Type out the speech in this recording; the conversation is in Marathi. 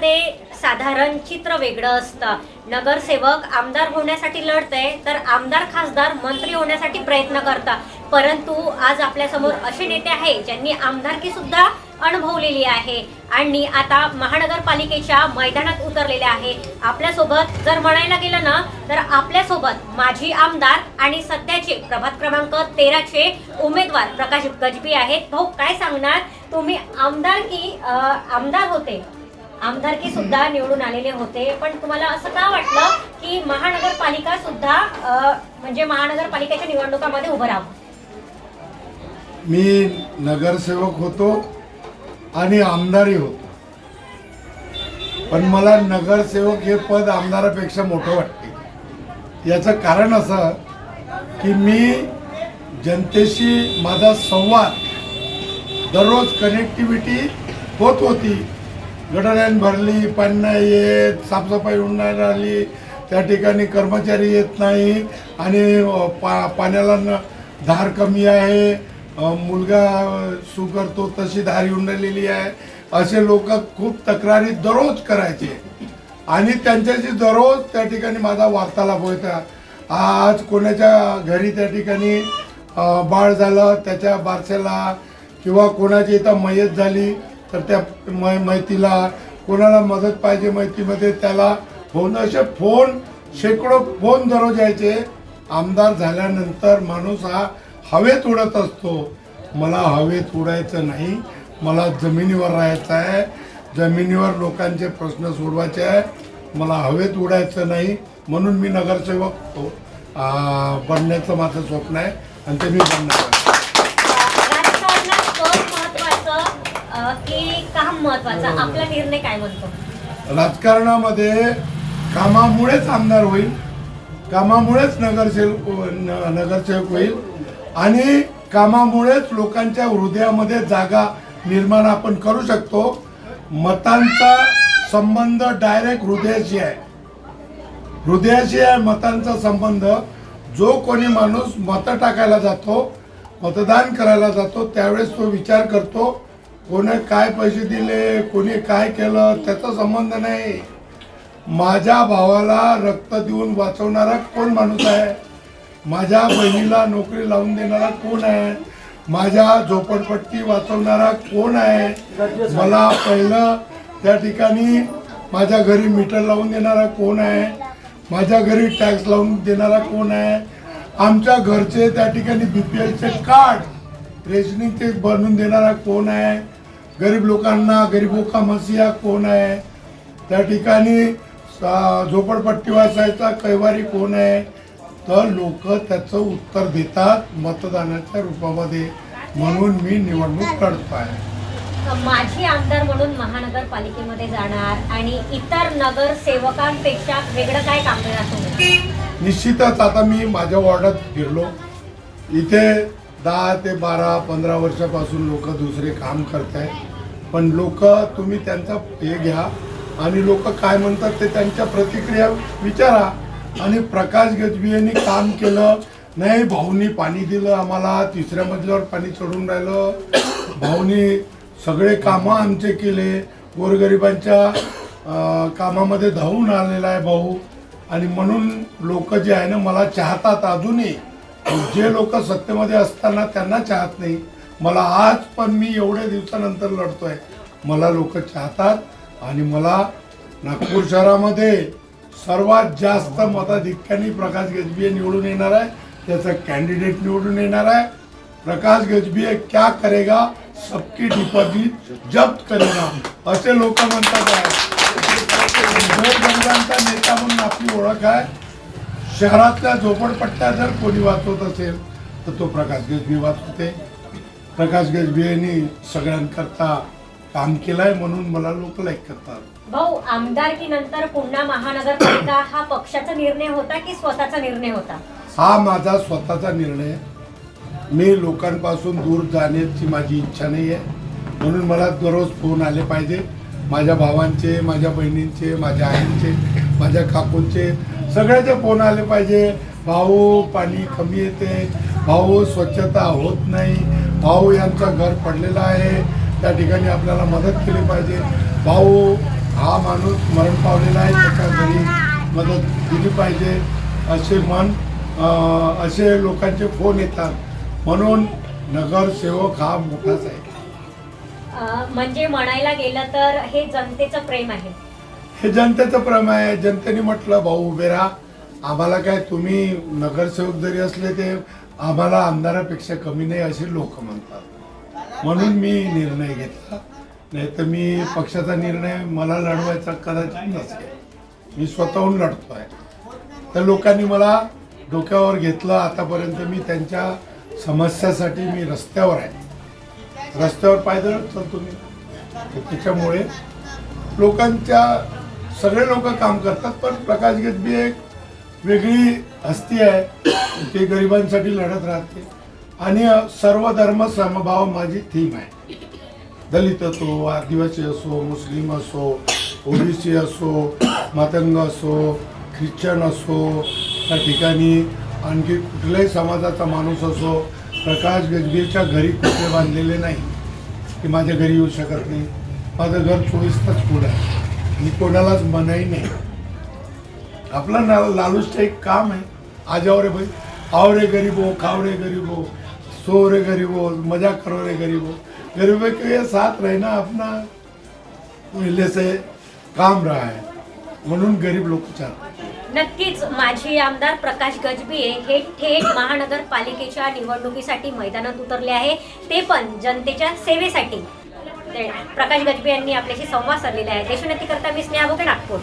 नगरमध्ये साधारण चित्र वेगळं असतं। नगरसेवक आमदार होण्यासाठी लढतंय तर आमदार खासदार मंत्री होण्यासाठी प्रयत्न करतात। परंतु आज आपल्यासमोर असे नेते आहे ज्यांनी आमदारकी सुद्धा अनुभवलेली आहे आणि आता महानगरपालिकेच्या मैदानात उतरलेले आहे। आपल्यासोबत जर म्हणायला गेलं ना तर आपल्यासोबत माजी आमदार आणि सध्याचे प्रभाग क्रमांक 13 चे उमेदवार प्रकाश गजबी आहेत। भाऊ, काय सांगणार तुम्ही? आमदार होते, आमदारकी सुद्धा निवडून आलेले होते, पण तुम्हाला असं का वाटलं की महानगरपालिका सुद्धा म्हणजे महानगरपालिकेच्या निवडणुकामध्ये उभं राहावं? मी नगरसेवक होतो आणि आमदारही होतो, पण मला नगरसेवक हे पद आमदारापेक्षा मोठं वाटते। याचं कारण असं की मी जनतेशी माझा संवाद दररोज कनेक्टिव्हिटी होत होती। गटारान भरली, पाणी नाही येत, साफसफाई होऊन नाही राहिली, त्या ठिकाणी कर्मचारी येत नाही आणि पाण्याला धार कमी आहे, मुलगा सू करतो तशी धार येऊन राहिलेली आहे, असे लोक खूप तक्रारी दररोज करायचे आणि त्यांच्याशी दररोज त्या ठिकाणी माझा वार्तालाप होता। आज कोणाच्या घरी त्या ठिकाणी बाळ झालं, त्याच्या बारसेला किंवा कोणाची इथं मयत झाली तर त्या मैतीला, कोणाला मदत पाहिजे मैतीमध्ये त्याला फोन, असे फोन शेकडो फोन दररोज यायचे। आमदार झाल्यानंतर माणूस हा हवेत उडत असतो। मला हवेत उडायचं नाही, मला जमिनीवर राहायचं आहे, जमिनीवर लोकांचे प्रश्न सोडवायचे आहे, मला हवेत उडायचं नाही। म्हणून मी नगरसेवक बनण्याचं माझं स्वप्न आहे आणि ते मी बनणार आहे। की काम महत्वाचं, आपला निर्णय काय म्हणतो? राजकारणामध्ये कामामुळेच आमदार होईल, कामामुळेच नगरसेवक होईल आणि कामामुळेच लोकांच्या हृदयामध्ये जागा निर्माण आपण करू शकतो। मतांचा संबंध डायरेक्ट हृदयाशी आहे, हृदयाशी आहे मतांचा संबंध। जो कोणी माणूस मतं टाकायला जातो, मतदान करायला जातो, त्यावेळेस तो विचार करतो कोणी काय पैसे दिले, कोणी काय केलं, त्याचा संबंध नाही। माझ्या भावाला रक्त देऊन वाचवणारा कोण माणूस आहे? माझ्या बहिणीला नोकरी लावून देणारा कोण आहे? माझ्या झोपडपट्टी वाचवणारा कोण आहे? मला पहिलं त्या ठिकाणी माझ्या घरी मीटर लावून देणारा कोण आहे? माझ्या घरी टॅक्स लावून देणारा कोण आहे? आमच्या घरचे त्या ठिकाणी BPLचे कार्ड रेशनिंगचे बनवून देणारा कोण आहे? गरीब लोकांना गरीबों का मसीहा कोण आहे? त्या ठिकाणी झोपडपट्टी वाचायचा कैवारी कोण आहे? तर लोक त्याचं उत्तर देतात मतदानाच्या रूपामध्ये। म्हणून मी निवडणूक लढतो आहे। माझी आमदार म्हणून महानगरपालिकेमध्ये जाणार आणि इतर नगरसेवकांपेक्षा वेगळं काय काम करणार? निश्चितच आता मी माझ्या वॉर्डात फिरलो, इथे 10 ते 12 15 वर्षापासून लोक दुसरे काम करत आहेत, पण लोक तुम्ही त्यांचा हे घ्या आणि लोक काय म्हणतात ते त्यांच्या प्रतिक्रिया विचारा। आणि प्रकाश गजबी यांनी काम केलं नाही, भाऊनी पाणी दिलं आम्हाला, 3ऱ्या मजल्यावर पाणी चढून राहिलं, भाऊनी सगळे कामं आमचे केले, गोरगरिबांच्या कामामध्ये धावून आलेला आहे भाऊ। आणि म्हणून लोक जे आहे ना मला चाहतात अजूनही। जे लोक सत्तेमध्ये असताना त्यांना चाहत नाही, मला आज पण मी एवढ्या दिवसानंतर लढतोय, मला लोक चाहतात आणि मला नागपूर शहरामध्ये सर्वात जास्त मताधिक्याने प्रकाश गजबी निवडून येणार आहे, त्याचा कॅन्डिडेट निवडून येणार आहे। प्रकाश गजबी क्या करेगा, सबकी डिपॉझिट जप्त करेगा, असे लोक म्हणतात आहे। जनतांचा नेता म्हणून आपली ओळख आहे। शहरातल्या झोपडपट्ट्या जर कोणी वाचवत असेल तर तो प्रकाश गजबी वाचवते। प्रकाश गजबी यांनी सगळ्यांकरता काम केलंय म्हणून मला लोक लाईक करतात। भाऊ, आमदारकीनंतर पुन्हा महानगरपालिका हा पक्षाचा निर्णय होता की स्वतःचा निर्णय होता? हा माझा स्वतःचा निर्णय। मी लोकांपासून दूर जाण्याची माझी इच्छा नाही आहे, म्हणून मला दररोज फोन आले पाहिजे, माझ्या भावांचे, माझ्या बहिणींचे, माझ्या आईंचे, माझ्या काकूंचे, सगळ्याचे फोन आले पाहिजे। भाऊ पाणी कमी येते, भाऊ स्वच्छता होत नाही, भाऊ यांचं घर पडलेलं आहे, त्या ठिकाणी आपल्याला मदत केली पाहिजे, भाऊ हा माणूस मरण पावलेला आहे, त्याच्या घरी मदत दिली पाहिजे असे लोकांचे फोन येतात. म्हणून नगरसेवक हा मोठाच आहे. म्हणजे म्हणायला गेलं तर हे जनतेचं प्रेम आहे. हे जनतेचं प्रेम आहे. जनतेने म्हटलं भाऊ उभे राहा, आम्हाला काय तुम्ही नगरसेवक जरी असले ते आम्हाला आमदारापेक्षा कमी नाही असे लोक म्हणतात. म्हणून मी निर्णय घेतला. नाही तर मी पक्षाचा निर्णय मला लढवायचा कदाचित नसेल. मी स्वतःहून लढतो आहे. तर लोकांनी मला डोक्यावर घेतलं. आतापर्यंत मी त्यांच्या समस्यासाठी मी रस्त्यावर आहे. रस्त्यावर पायदळ चालतो मी. त्याच्यामुळे लोकांच्या सगळे लोक काम करतात. पण प्रकाश गजबी एक वेगळी हस्ती आहे. ते गरिबांसाठी लढत राहते. आणि सर्व धर्म समभाव माझी थीम आहे. दलित असो, आदिवासी असो, मुस्लिम असो, ओबीसी असो, मातंग असो, ख्रिश्चन असो, त्या ठिकाणी आणखी कुठल्याही समाजाचा माणूस असो, प्रकाश गजबीच्या घरी कुठे बांधलेले नाही की माझ्या घरी येऊ शकत नाही. माझं घर 24 तास खुलं आहे आणि कोणालाच मनाई नाही. आपलं लालूचं एक काम आहे. आज और भाई आओ रे गरीबो, खाओ रे गरीबो, सो रे गरीबो, मजा करो रे गरीबो. गरीबों के साथ रहना अपना पहले से काम रहा है. म्हणून गरीब लोक चाहतात. नक्कीच माजी आमदार प्रकाश गजबिये हे थेट महानगरपालिकेच्या निवडणुकीसाठी मैदानात उतरले आहे, ते पण जनतेच्या सेवेसाठी. प्रकाश गजबे यांनी आपल्याशी संवाद साधलेला आहे. देशोन्नतीकरता मी स्नेहा बोके, नागपूर.